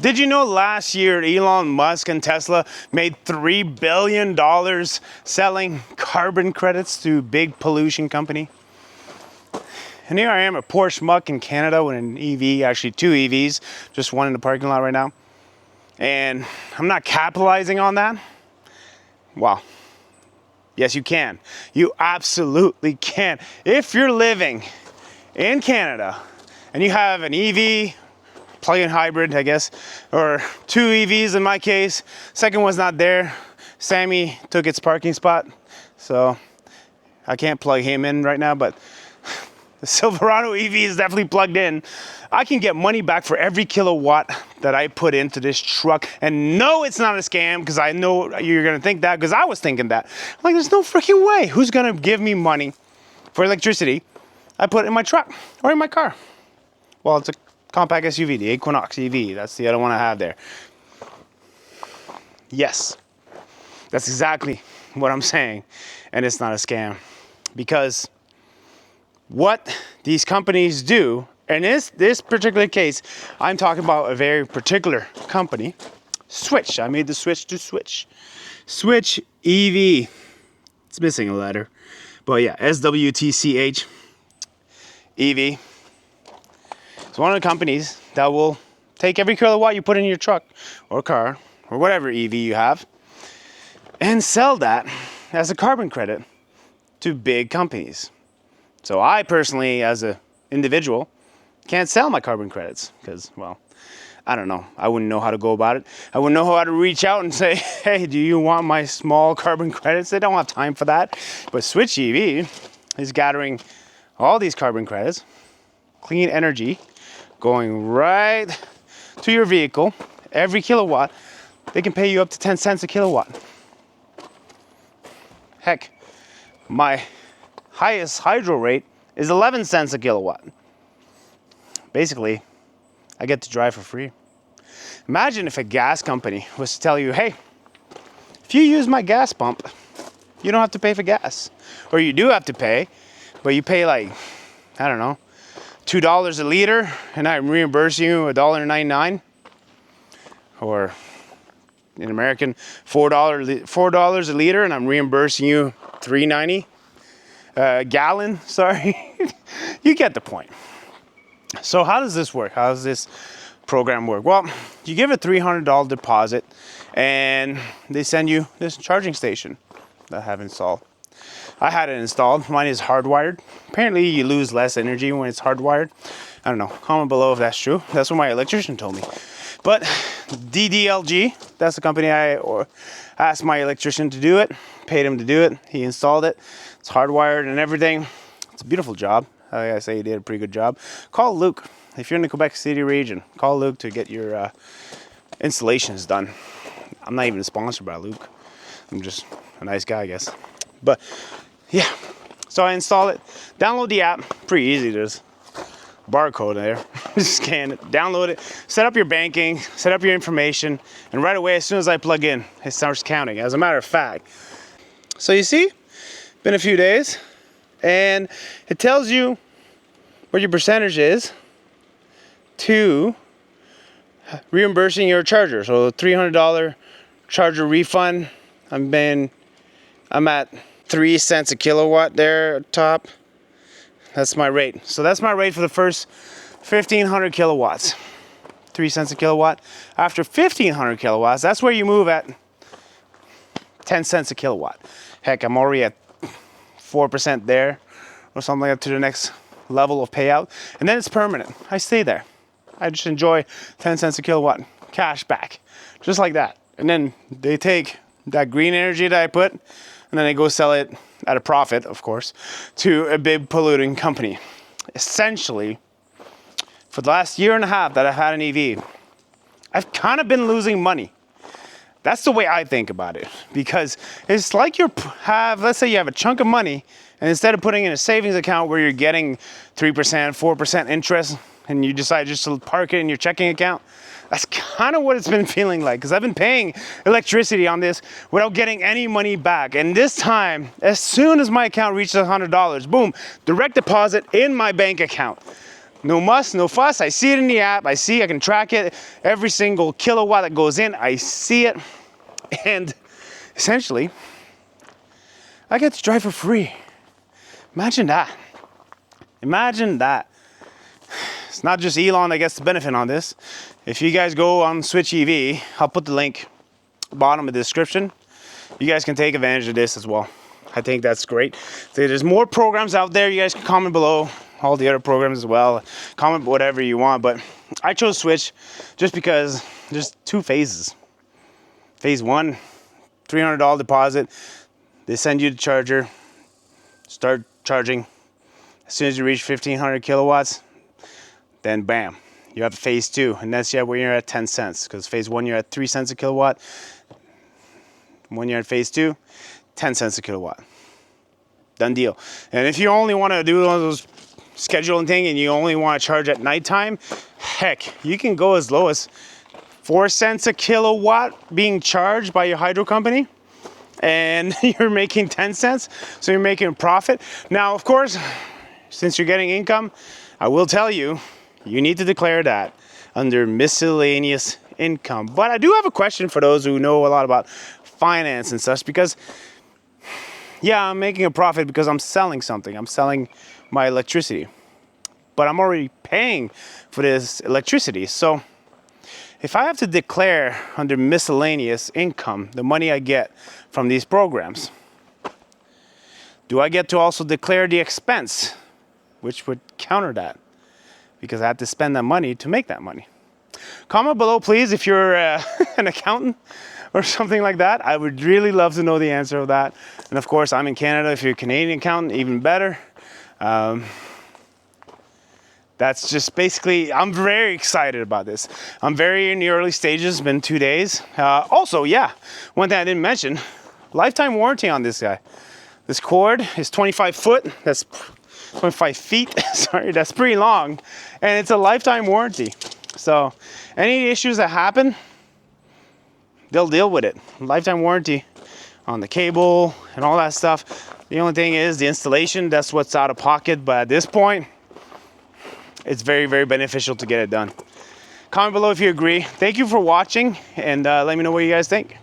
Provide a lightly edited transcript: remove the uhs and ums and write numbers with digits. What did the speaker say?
Did you know last year Elon Musk and Tesla made $3 billion selling carbon credits to big pollution company? And here I am, a poor schmuck in Canada with an EV, actually 2 EVs, just one in the parking lot right now. And I'm not capitalizing on that. Wow. Yes, you can. You absolutely can. If you're living in Canada and you have an EV, plug-in hybrid, I guess, or 2 EVs in my case. Second one's not there. Sammy took its parking spot, so I can't plug him in right now, but the Silverado EV is definitely plugged in. I can get money back for every kilowatt that I put into this truck. And no, it's not a scam, because I know you're gonna think that, because I was thinking that. I'm like, there's no freaking way. Who's gonna give me money for electricity I put in my truck or in my car? Well, it's a compact SUV, the Equinox EV. That's the other one I have there. Yes, that's exactly what I'm saying. And it's not a scam, because what these companies do, and this particular case, I'm talking about a very particular company, Switch. I made the switch to Switch. Switch EV. It's missing a letter. But yeah, SWTCH EV. It's one of the companies that will take every kilowatt you put in your truck or car or whatever EV you have and sell that as a carbon credit to big companies. So I personally, as an individual, can't sell my carbon credits because, well, I don't know. I wouldn't know how to go about it. I wouldn't know how to reach out and say, hey, do you want my small carbon credits? They don't have time for that. But Switch EV is gathering all these carbon credits, clean energy, going right to your vehicle. Every kilowatt, they can pay you up to 10 cents a kilowatt. Heck, my highest hydro rate is 11 cents a kilowatt. Basically, I get to drive for free. Imagine if a gas company was to tell you, hey, if you use my gas pump, you don't have to pay for gas. Or you do have to pay, but you pay like, I don't know, $2 a liter, and I reimburse you $1.99, or in American, $4 a liter, and I'm reimbursing you $3.90 a gallon. Sorry, you get the point. So how does this work? How does this program work? Well, you give a $300 deposit, and they send you this charging station that I have installed. I had it installed. Mine is hardwired. Apparently you lose less energy when it's hardwired. I don't know. Comment below if that's true. That's what my electrician told me. But DDLG, that's the company I asked my electrician to do it. Paid him to do it. He installed it. It's hardwired and everything. It's a beautiful job. I say he did a pretty good job. Call Luke. If you're in the Quebec City region, call Luke to get your installations done. I'm not even sponsored by Luke. I'm just a nice guy, I guess. But yeah, so I install it, download the app, pretty easy. There's a barcode there, scan it, download it, set up your banking, set up your information, and right away, as soon as I plug in, it starts counting, as a matter of fact. So you see, been a few days, and it tells you what your percentage is to reimbursing your charger. So $300 charger refund, I'm at 3 cents a kilowatt there at top. That's my rate. So that's my rate for the first 1,500 kilowatts. 3 cents a kilowatt. After 1,500 kilowatts, that's where you move at 10 cents a kilowatt. Heck, I'm already at 4% there or something up to the next level of payout. And then it's permanent. I stay there. I just enjoy 10 cents a kilowatt cash back. Just like that. And then they take that green energy that I put, and then they go sell it at a profit, of course, to a big polluting company. Essentially, for the last year and a half that I've had an EV, I've kind of been losing money. That's the way I think about it, because it's like let's say you have a chunk of money, and instead of putting in a savings account where you're getting 3%, 4% interest, and you decide just to park it in your checking account, that's kind of what it's been feeling like, because I've been paying electricity on this without getting any money back. And this time, as soon as my account reaches $100, boom, direct deposit in my bank account. No muss, no fuss. I see it in the app. I can track it. Every single kilowatt that goes in, I see it. And essentially, I get to drive for free. Imagine that. Imagine that. It's not just Elon that gets the benefit on this. If you guys go on SWTCH EV, I'll put the link at the bottom of the description. You guys can take advantage of this as well. I think that's great. There's more programs out there. You guys can comment below all the other programs as well. Comment whatever you want, but I chose Switch just because there's 2 phases. Phase 1, $300 deposit. They send you the charger, start charging. As soon as you reach 1,500 kilowatts, then bam, you have phase 2, and that's where you're at 10 cents. Because phase 1, you're at 3 cents a kilowatt. When you're at phase 2, 10 cents a kilowatt. Done deal. And if you only want to do one of those scheduling thing and you only want to charge at nighttime, heck, you can go as low as 4 cents a kilowatt being charged by your hydro company, and you're making 10 cents, so you're making a profit. Now, of course, since you're getting income, I will tell you, you need to declare that under miscellaneous income. But I do have a question for those who know a lot about finance and such, because yeah, I'm making a profit because I'm selling something. I'm selling my electricity, but I'm already paying for this electricity. So if I have to declare under miscellaneous income the money I get from these programs, do I get to also declare the expense, which would counter that, because I have to spend that money to make that money? Comment below, please, if you're an accountant or something like that. I would really love to know the answer of that. And of course, I'm in Canada. If you're a Canadian accountant, even better. That's just basically, I'm very excited about this. I'm very in the early stages, been 2 days. Also, yeah, one thing I didn't mention, lifetime warranty on this guy. This cord is 25 foot, that's 25 feet, sorry, that's pretty long. And it's a lifetime warranty. So any issues that happen, they'll deal with it. Lifetime warranty on the cable and all that stuff. The only thing is the installation, that's what's out of pocket. But at this point, it's very, very beneficial to get it done. Comment below if you agree. Thank you for watching, and let me know what you guys think.